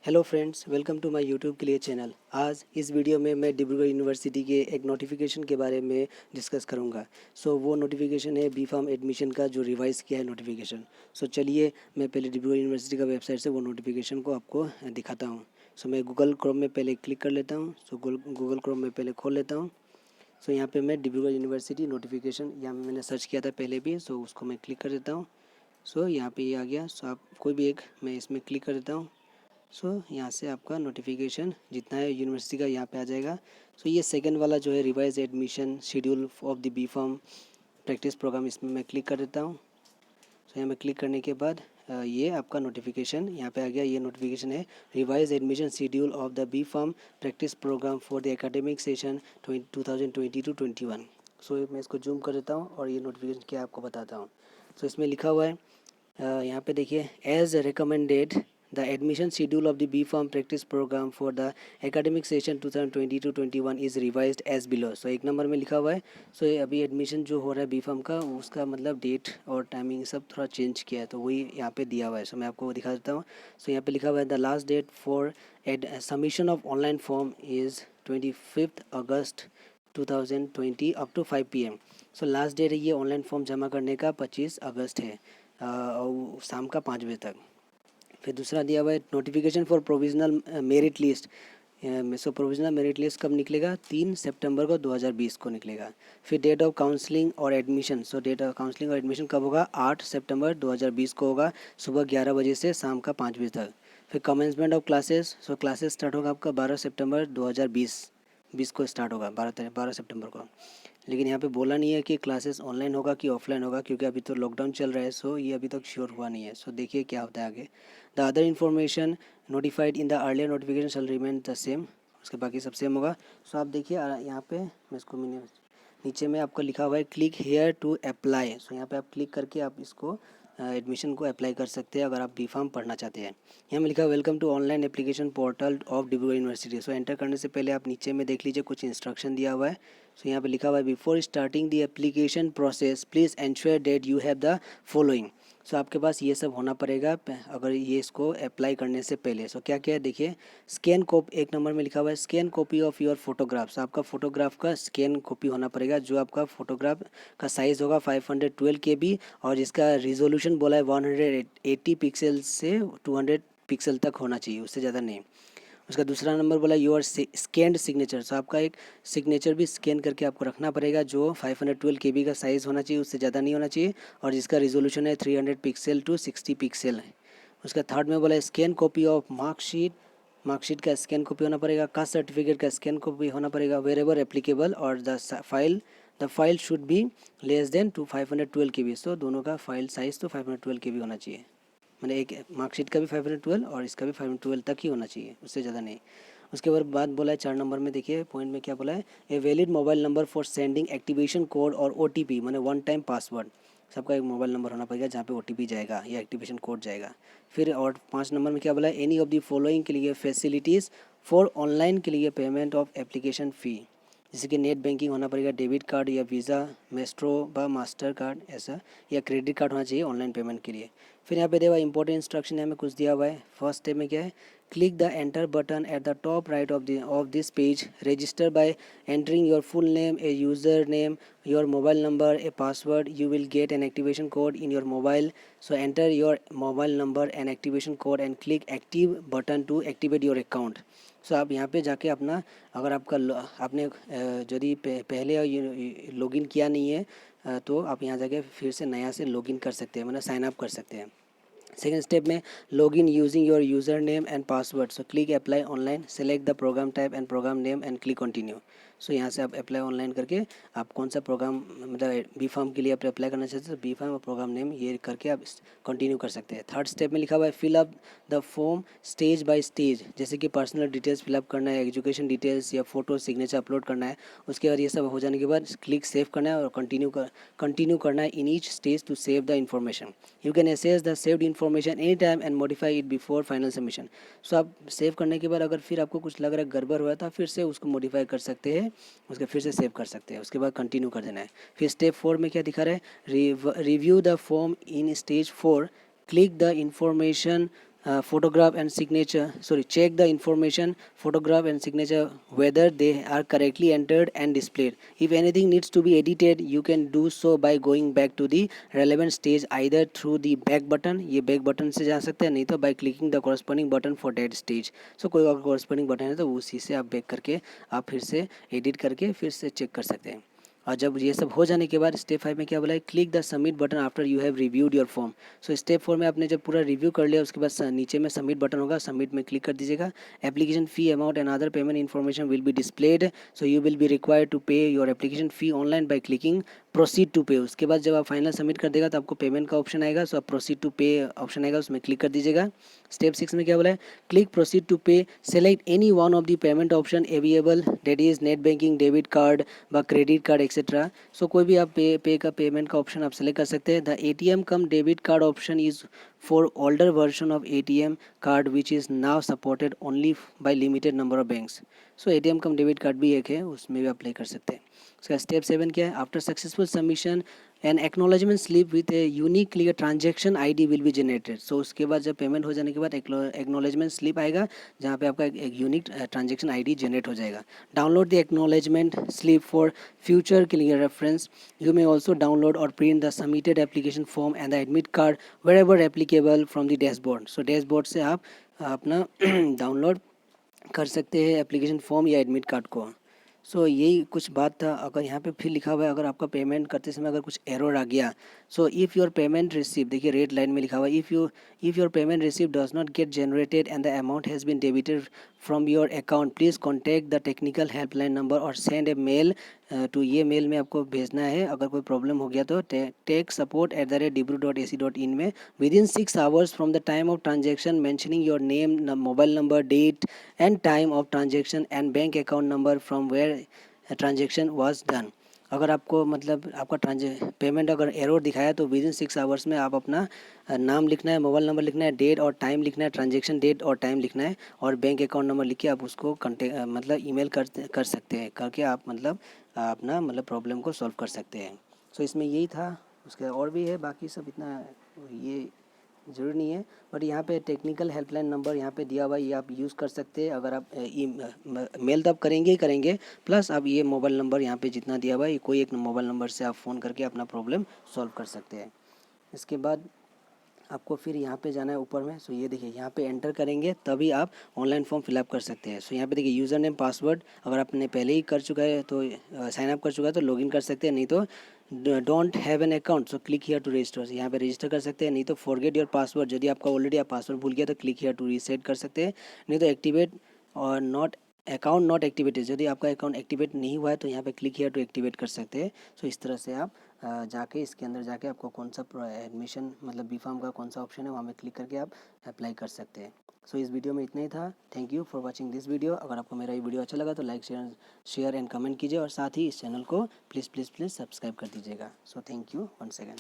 Hello friends, welcome to my YouTube के लिए channel. आज इस वीडियो में मैं डिब्रूगढ़ यूनिवर्सिटी के एक नोटिफिकेशन के बारे में डिस्कस करूंगा। वो नोटिफिकेशन है बी फार्म एडमिशन का, जो रिवाइज़ किया है नोटिफिकेशन। चलिए मैं पहले डिब्रूगढ़ यूनिवर्सिटी का वेबसाइट से वो नोटिफिकेशन को आपको दिखाता हूँ। मैं गूगल क्रोम में पहले क्लिक कर लेता हूँ। गूगल क्रोम में पहले खोल लेता हूँ। यहाँ पर मैं डिब्रूगढ़ यूनिवर्सिटी नोटिफिकेशन, यहाँ मैंने सर्च किया था पहले भी, उसको मैं क्लिक कर देता हूँ। यहाँ पर ये आ गया। आप कोई भी एक, मैं इसमें क्लिक कर देता हूँ। यहाँ से आपका नोटिफिकेशन जितना है यूनिवर्सिटी का यहाँ पे आ जाएगा। ये सेकंड वाला जो है revise admission schedule of the B pharm practice program, इसमें मैं क्लिक कर देता हूँ। यहाँ में क्लिक करने के बाद ये आपका नोटिफिकेशन यहाँ पे आ गया। ये नोटिफिकेशन है revise admission schedule of the B pharm practice program for the academic session 2020-21। मैं इसको जूम कर देता हूँ और ये नोटिफिकेशन क्या आपको बताता हूँ। इसमें लिखा हुआ है, यहाँ पे देखिए, as recommended the admission schedule of the B pharm practice program for the academic session 2020-21 is revised as below. एक नंबर में लिखा हुआ है। ये अभी एडमिशन जो हो रहा है बी फार्म का, उसका मतलब डेट और टाइमिंग सब थोड़ा चेंज किया है, तो वही यहाँ पे दिया हुआ है। मैं आपको दिखा देता हूँ। यहाँ पे लिखा हुआ है the last date for submission of online form is 25 August 2020 up to 5 PM। Last date है ये ऑनलाइन फॉर्म जमा करने का 25 अगस्त है, और शाम का 5 बजे तक। फिर दूसरा दिया हुआ है notification for provisional merit list. Provisional merit list कब निकलेगा? 3 सितंबर को 2020 को निकलेगा। फिर डेट ऑफ काउंसलिंग और एडमिशन। डेट ऑफ काउंसलिंग और एडमिशन कब होगा? 8 सितंबर 2020 को होगा, सुबह 11 बजे से शाम का 5 बजे तक। फिर commencement of classes. Classes start होगा आपका 12 सितंबर 2020 को स्टार्ट होगा, 12 सितंबर को। लेकिन यहाँ पे बोला नहीं है कि क्लासेस ऑनलाइन होगा कि ऑफलाइन होगा, क्योंकि अभी तो लॉकडाउन चल रहा है। ये अभी तक श्योर हुआ नहीं है। देखिए क्या होता है आगे। The other information notified in the earlier notification shall remain the same. उसके बाकी सब सेम होगा। आप देखिए यहाँ पे मैं इसको नीचे में आपका लिखा हुआ है क्लिक हेयर टू अप्लाई। यहाँ पे आप क्लिक करके आप इसको एडमिशन को अप्लाई कर सकते हैं, अगर आप बी फार्म पढ़ना चाहते हैं। यहाँ में लिखा है welcome to online application portal of Dibrugarh university. Enter करने से पहले आप नीचे में देख लीजिए, कुछ इंस्ट्रक्शन दिया हुआ है। यहाँ पे लिखा हुआ है before starting the application process please ensure that you have the following. आपके पास ये सब होना पड़ेगा अगर ये इसको अप्लाई करने से पहले। क्या क्या है देखिए। स्कैन कॉपी, एक नंबर में लिखा हुआ है scan copy of your photographs. आपका फोटोग्राफ का स्कैन कॉपी होना पड़ेगा, जो आपका फोटोग्राफ का साइज़ होगा 512 KB, और जिसका रिजोल्यूशन बोला है 180 पिक्सल से 200 पिक्सल तक होना चाहिए, उससे ज़्यादा नहीं। उसका दूसरा नंबर बोला योर स्कैंड सिग्नेचर। आपका एक सिग्नेचर भी स्कैन करके आपको रखना पड़ेगा, जो 512 KB का साइज़ होना चाहिए, उससे ज़्यादा नहीं होना चाहिए, और जिसका रिजोल्यूशन है 300 पिक्सल टू 60 पिक्सल है। उसका थर्ड में बोला स्कैन कॉपी ऑफ मार्कशीट का स्कैन कॉपी होना पड़ेगा, कास्ट सर्टिफिकेट का स्कैन कॉपी होना पड़ेगा वेर एवर एप्लीकेबल, और the file should be less than to 512 KB। दोनों का फाइल साइज़ तो 512 KB होना चाहिए। मैंने एक मार्कशीट का भी 512 और इसका भी 512 तक ही होना चाहिए, उससे ज़्यादा नहीं। उसके बाद बोला है 4 नंबर में, देखिए पॉइंट में क्या बोला है, a valid mobile number for sending activation code और OTP, मैंने 1 टाइम पासवर्ड। सबका एक मोबाइल नंबर होना पड़ेगा जहाँ पे OTP जाएगा या एक्टिवेशन कोड जाएगा। फिर और 5 नंबर में क्या बोला है, एनी ऑफ द फॉलोइंग के लिए फैसिलिटीज़ फॉर ऑनलाइन के लिए पेमेंट ऑफ एप्लीकेशन फ़ी, जैसे कि नेट बैंकिंग होना पड़ेगा, डेबिट कार्ड या वीज़ा, मेस्ट्रो व मास्टर कार्ड ऐसा, या क्रेडिट कार्ड होना चाहिए ऑनलाइन पेमेंट के लिए। फिर यहाँ पे देखा इंपॉर्टेंट इंस्ट्रक्शन यहाँ में कुछ दिया हुआ है। फर्स्ट स्टेप में क्या है, click the enter button at the top right of this page, register by entering your full name, a user name, your mobile number, a password, you will get an activation code in your mobile. Enter your mobile number and activation code and click active button to activate your account. आप यहाँ पे जाके अपना, अगर आपका आपने यदि पहले लॉगिन किया नहीं है, तो आप यहाँ जाके फिर से नया से लॉगिन कर सकते हैं, मतलब साइन अप कर सकते हैं। सेकेंड स्टेप में login using your user name and password. Click apply online, select the program type and program name and click continue. यहाँ से आप अप्लाई ऑनलाइन करके आप कौन सा प्रोग्राम, मतलब बी फार्म के लिए आप अप्लाई करना चाहते हैं, तो बी फार्म और प्रोग्राम नेम ये करके आप कंटिन्यू कर सकते हैं। थर्ड स्टेप में लिखा हुआ है fill up the form stage by stage, जैसे कि पर्सनल डिटेल्स फिलअप करना है, एजुकेशन डिटेल्स या फोटो सिग्नेचर अपलोड करना है। उसके बाद ये सब हो जाने के बाद क्लिक सेव करना है और कंटिन्यू करना है in each stage to save the information. You can access the saved information any time and modify it before final submission. आप सेव करने के बाद अगर फिर आपको कुछ लग रहा है गड़बड़ हुआ, तो फिर से उसको मॉडिफाई कर सकते हैं, उसके फिर से सेव कर सकते हैं। उसके बाद कंटिन्यू कर देना है। फिर स्टेप 4 में क्या दिखा रहा है, review the form in stage 4, click the information photograph and signature, sorry, check the information, photograph and signature, whether they are correctly entered and displayed. If anything needs to be edited, you can do so by going back to the relevant stage either through the back button, ये back button से जा सकते हैं, नहीं तो by clicking the corresponding button for that stage. So कोई और corresponding button है तो उसी से आप back करके आप फिर से edit करके फिर से check कर सकते हैं. और जब ये सब हो जाने के बाद स्टेप 5 में क्या बोला है, click the submit button after you have reviewed your form. So step 4 में आपने जब पूरा रिव्यू कर लिया उसके बाद नीचे में सबमिट बटन होगा, सबमिट में क्लिक कर दीजिएगा. Application fee amount and other payment information will be displayed. So you will be required to pay your application fee online by clicking proceed to pay. उसके बाद जब आप फाइनल सबमिट कर देगा तो आपको पेमेंट का ऑप्शन आएगा. सो आप प्रोसीड टू पे ऑप्शन आएगा, उसमें क्लिक कर दीजिएगा. स्टेप 6 में क्या बोला है, क्लिक प्रोसीड टू पे, select any one of the payment option available, that is net banking, debit card व क्रेडिट कार्ड एक्सेट्रा. सो कोई भी आप पे का पेमेंट का ऑप्शन आप सेलेक्ट कर सकते हैं. The ATM come debit card option is for older version of ATM card which is now supported only by limited number of banks. So ATM come debit card भी एक है, उसमें भी अप्लाई कर सकते हैं. उसका स्टेप 7 क्या है, after successful submission an acknowledgement slip with a unique clear transaction ID will be generated. So उसके बाद जब पेमेंट हो जाने के बाद एक्नॉलेजमेंट स्लिप आएगा जहाँ पे आपका एक यूनिक ट्रांजेक्शन ID जनरेट हो जाएगा. Download the acknowledgement slip for future clear reference. You may also download और print the submitted application form and the admit card wherever applicable from the dashboard. So dashboard से आप अपना download कर सकते हैं application form या admit card को. So यही कुछ बात था. अगर यहाँ पे फिर लिखा हुआ है, अगर आपका पेमेंट करते समय अगर कुछ एरर आ गया, so if your payment receive, देखिए रेड लाइन में लिखा हुआ है, if your payment receive does not get generated and the amount has been debited from your account, please contact the technical helpline number और send a mail to. ये mail में आपको भेजना है अगर कोई प्रॉब्लम हो गया तो techsupport@dibru.ac.in में within 6 hours from the time of transaction mentioning your name, mobile number, date and time of transaction and bank account number from where transaction was done. अगर आपको मतलब आपका पेमेंट अगर एरर दिखाया तो विद इन 6 आवर्स में आप अपना नाम लिखना है, मोबाइल नंबर लिखना है, डेट और टाइम लिखना है, ट्रांजेक्शन डेट और टाइम लिखना है और बैंक अकाउंट नंबर लिख के आप उसको मतलब ईमेल कर सकते हैं, करके आप मतलब अपना मतलब प्रॉब्लम को सॉल्व कर सकते हैं. सो इसमें यही था. उसके और भी है, बाकी सब इतना ये ज़रूरी नहीं है, बट यहाँ पे टेक्निकल हेल्पलाइन नंबर यहाँ पे दिया हुआ है, ये आप यूज़ कर सकते हैं. अगर आप मेल तो आप करेंगे ही करेंगे, प्लस आप ये मोबाइल नंबर यहाँ पे जितना दिया हुआ है कोई एक मोबाइल नंबर से आप फ़ोन करके अपना प्रॉब्लम सॉल्व कर सकते हैं. इसके बाद आपको फिर यहाँ पे जाना है ऊपर में. सो ये देखिए यहाँ पे एंटर करेंगे तभी आप ऑनलाइन फॉर्म फिलअप कर सकते हैं. सो यहाँ पे देखिए यूज़र नेम, पासवर्ड, अगर आपने पहले ही कर चुका है तो साइन अप कर चुका है तो लॉगिन कर सकते हैं, नहीं तो don't have an account so click here to register. यहाँ पे रजिस्टर कर सकते हैं, नहीं तो फॉरगेट योर पासवर्ड, यदि आपका ऑलरेडी आप पासवर्ड भूल गया तो क्लिक हियर टू रीसेट कर सकते हैं, नहीं तो एक्टिवेट और नॉट अकाउंट नॉट एक्टिवेटेड, यदि आपका अकाउंट एक्टिवेट नहीं हुआ है तो यहाँ पे क्लिक हियर टू एक्टिवेट कर सकते हैं. सो इस तरह से आप जाके इसके अंदर जाके आपको कौन सा एडमिशन मतलब B.Pharm का कौन सा ऑप्शन है वहाँ पे क्लिक करके आप अप्लाई कर सकते हैं. सो इस वीडियो में इतना ही था. Thank you for watching this video. अगर आपको मेरा ये वीडियो अच्छा लगा तो लाइक शेयर एंड कमेंट कीजिए और साथ ही इस चैनल को प्लीज़ सब्सक्राइब कर दीजिएगा. So thank you once again.